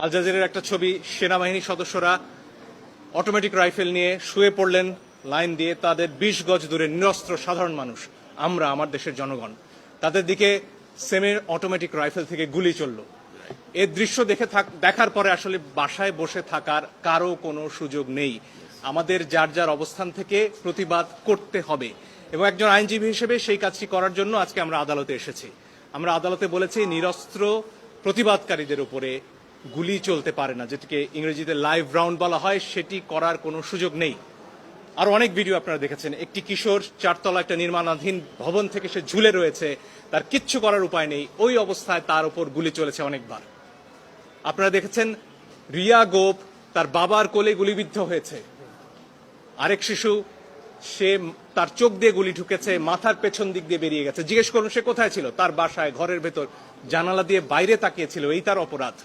আল জাজিরার একটা ছবি, সেনাবাহিনীর সদস্যরা অটোমেটিক রাইফেল নিয়ে শুয়ে পড়লেন লাইন দিয়ে, তাদের 20 গজ দূরে নিরস্ত্র সাধারণ মানুষ, আমরা, আমার দেশের জনগণ, তাদের দিকে সেমের অটোমেটিক রাইফেল থেকে গুলি চলল। এর দৃশ্য দেখার পরে আসলে বাসায় বসে থাকার কারো কোনো সুযোগ নেই। আমাদের যার যার অবস্থান থেকে প্রতিবাদ করতে হবে, এবং একজন আইনজীবী হিসেবে সেই কাজটি করার জন্য আজকে আমরা আদালতে এসেছি। আমরা আদালতে বলেছি নিরস্ত্র প্রতিবাদকারীদের উপরে গুলি চলতে পারে না, যেটিকে ইংরেজিতে লাইভ রাউন্ড বলা হয়, সেটি করার কোনো সুযোগ নেই। আর অনেক ভিডিও আপনারা দেখেছেন, একটি কিশোর 4 তলা একটা নির্মাণাধীন ভবন থেকে সে ঝুলে রয়েছে, তার কিচ্ছু করার উপায় নেই, ওই অবস্থায় তার উপর গুলি চলেছে অনেকবার। আপনারা দেখেছেন রিয়া গোপ তার বাবার কোলে গুলিবিদ্ধ হয়েছে, আরেক শিশু সে তার চোখ দিয়ে গুলি ঢুকেছে, মাথার পেছন দিক দিয়ে বেরিয়ে গেছে। জিজ্ঞেস করুন সে কোথায় ছিল, তার বাসায় ঘরের ভেতর জানালা দিয়ে বাইরে তাকিয়েছিল, এই তার অপরাধ।